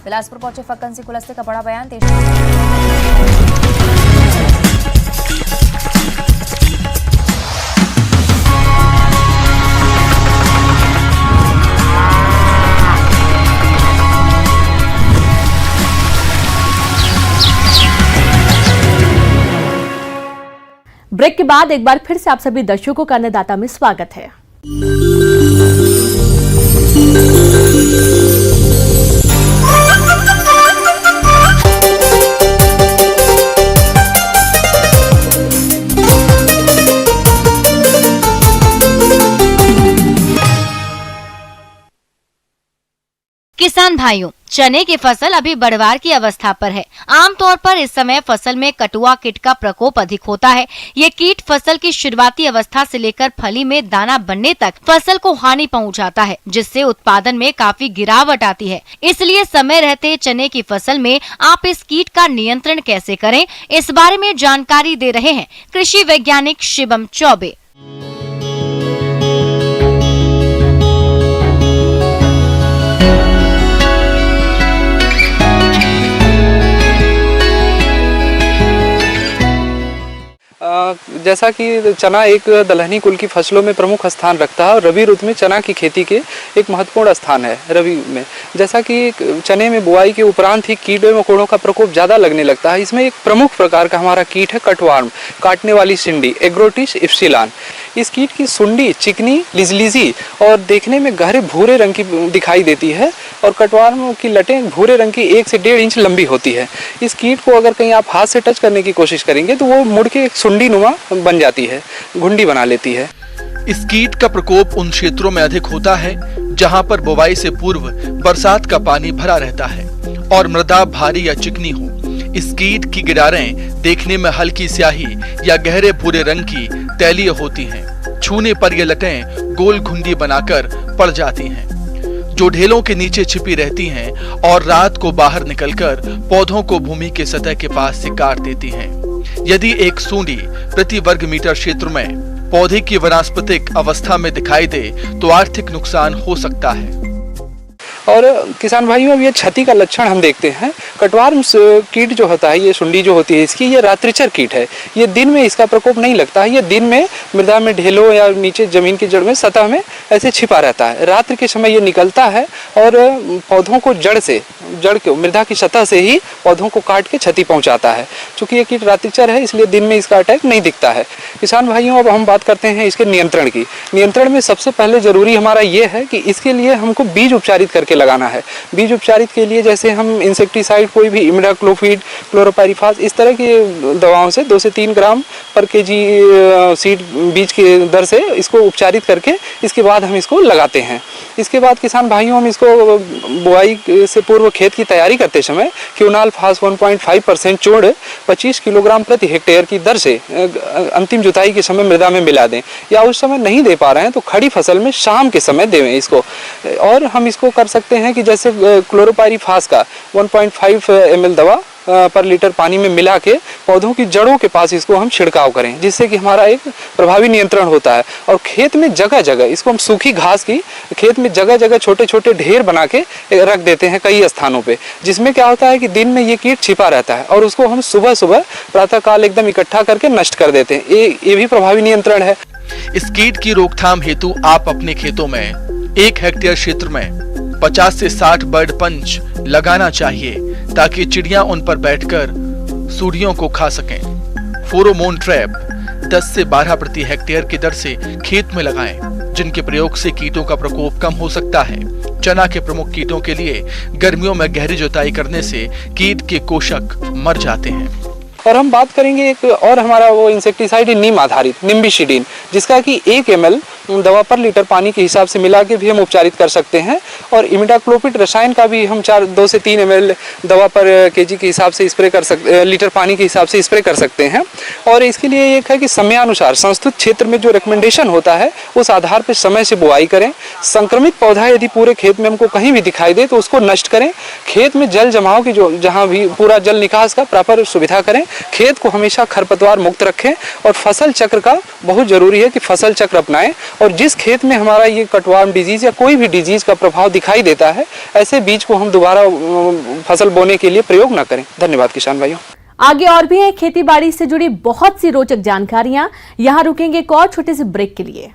बिलासपुर पहुंचे फक्कन सिंह कुलस्ते का बड़ा बयान। ब्रेक के बाद एक बार फिर से आप सभी दर्शकों का अन्नदाता में स्वागत है। किसान भाइयों, चने की फसल अभी बढ़वार की अवस्था पर है। आमतौर पर इस समय फसल में कटुआ कीट का प्रकोप अधिक होता है। ये कीट फसल की शुरुआती अवस्था से लेकर फली में दाना बनने तक फसल को हानि पहुंचाता है, जिससे उत्पादन में काफी गिरावट आती है। इसलिए समय रहते चने की फसल में आप इस कीट का नियंत्रण कैसे करें, इस बारे में जानकारी दे रहे हैं कृषि वैज्ञानिक शिवम चौबे। जैसा कि चना एक दलहनी कुल की फसलों में प्रमुख स्थान रखता है और रबी ऋतु में चना की खेती के एक महत्वपूर्ण स्थान है रबी में। जैसा कि चने में बुआई के उपरांत ही कीड़े मकोड़ों का प्रकोप ज़्यादा लगने लगता है। इसमें एक प्रमुख प्रकार का हमारा कीट है कटवार्म, काटने वाली सिंडी, एग्रोटिस इप्सिलान। इस कीट की सुंडी चिकनी, लिजलिजी और देखने में गहरे भूरे रंग की दिखाई देती है और कटवार्म की लटें भूरे रंग की 1 से 1.5 इंच लंबी होती है। इस कीट को अगर कहीं आप हाथ से टच करने की कोशिश करेंगे तो वो मुड़ के एक सुंडी नुमा बन जाती है, घुंडी बना लेती है। इस कीट का प्रकोप उन क्षेत्रों में अधिक होता है जहां पर बुवाई से पूर्व बरसात का पानी भरा रहता है और मृदा भारी या चिकनी हो। इस कीट की गिरारें देखने में हल्की स्याही या गहरे भूरे रंग की तैलीय होती हैं। छूने पर ये लटें गोल घुंडी बनाकर पड़ जाती हैं, जो ढेलों के नीचे छिपी रहती हैं और रात को बाहर निकलकर पौधों को भूमि के सतह के पास से काट देती हैं। यदि एक सूंडी प्रति वर्ग मीटर क्षेत्र में पौधे की वनस्पतिक अवस्था में दिखाई दे तो आर्थिक नुकसान हो सकता है। और किसान भाइयों, अब ये क्षति का लक्षण हम देखते हैं। कटवार्म कीट जो होता है, ये सुंडी जो होती है इसकी, ये रात्रिचर कीट है। ये दिन में इसका प्रकोप नहीं लगता है। ये दिन में मृदा में ढेलों या नीचे जमीन की जड़ में सतह में ऐसे छिपा रहता है। रात्रि के समय ये निकलता है और पौधों को जड़ के मृदा की सतह से ही पौधों को काट के क्षति पहुंचाता है। चूंकि ये कीट रात्रिचर है इसलिए दिन में इसका अटैक नहीं दिखता है। किसान भाइयों, अब हम बात करते हैं इसके नियंत्रण की। नियंत्रण में सबसे पहले जरूरी हमारा ये है कि इसके लिए हमको बीज उपचारित करके लगाना है। बीज उपचारित के लिए जैसे हम इंसेक्टिसाइड, कोई भी इमिडाक्लोपिड, क्लोरोपाइरिफास, इस तरह की दवाओं से 2 से 3 ग्राम पर केजी सीड बीज के दर से इसको उपचारित करके इसके बाद हम इसको लगाते हैं। इसके बाद किसान भाइयों, हम इसको बुआई से पूर्व खेत की तैयारी करते समय क्यूनाल फास 1.5% चूर्ण 25 किलोग्राम प्रति हेक्टेयर की दर से अंतिम जुताई के समय मृदा में मिला दें, या उस समय नहीं दे पा रहे हैं तो खड़ी फसल में शाम के समय दें इसको। और हम इसको कर सकते हैं कि जैसे क्लोरोपाइरिफास का 1.5 ml दवा पर लीटर पानी में मिला के पौधों की जड़ों के पास इसको हम छिड़काव करें, जिससे कि हमारा एक प्रभावी नियंत्रण होता है। और खेत में जगह जगह इसको हम सूखी घास की खेत में जगह जगह छोटे छोटे ढेर बना के रख देते हैं कई स्थानों पे, जिसमें क्या होता है कि दिन में ये कीट छिपा रहता है और उसको हम सुबह सुबह प्रातःकाल एकदम इकट्ठा करके नष्ट कर देते हैं। ये भी प्रभावी नियंत्रण है। इस कीट की रोकथाम हेतु आप अपने खेतों में 1 हेक्टेयर क्षेत्र में 50 से 60 बर्ड पंच लगाना चाहिए, ताकि चिड़िया उन पर बैठकर सूड़ियों को खा सकें। फेरोमोन ट्रैप 10 से 12 प्रति हेक्टेयर की दर से खेत में लगाएं, जिनके प्रयोग से कीटों का प्रकोप कम हो सकता है। चना के प्रमुख कीटों के लिए गर्मियों में गहरी जुताई करने से कीट के कोशक मर जाते हैं। और हम बात करेंगे एक और हमारा वो इंसेक्टिसाइड नीम आधारित निम्बिसिडीन, जिसका कि 1 ml दवा पर लीटर पानी के हिसाब से मिला के भी हम उपचारित कर सकते हैं। और इमिडाक्लोपिड रसायन का भी हम 2 से 3 ml दवा पर केजी के हिसाब से स्प्रे कर सकते, लीटर पानी के हिसाब से स्प्रे कर सकते हैं। और इसके लिए एक है कि समयानुसार संस्तुत क्षेत्र में जो रिकमेंडेशन होता है उस आधार पर समय से बुआई करें। संक्रमित पौधा यदि पूरे खेत में हमको कहीं भी दिखाई दे तो उसको नष्ट करें। खेत में जल जमाव की जो जहाँ भी पूरा जल निकास का प्रॉपर सुविधा करें। खेत को हमेशा खरपतवार मुक्त रखें और फसल चक्र का बहुत जरूरी है कि फसल चक्र अपनाएं और जिस खेत में हमारा ये कटवर्म डिजीज या कोई भी डिजीज का प्रभाव दिखाई देता है, ऐसे बीज को हम दोबारा फसल बोने के लिए प्रयोग न करें। धन्यवाद किसान भाइयों। आगे और भी है खेती बाड़ी से जुड़ी बहुत सी रोचक जानकारियां। यहाँ रुकेंगे एक और छोटे से ब्रेक के लिए।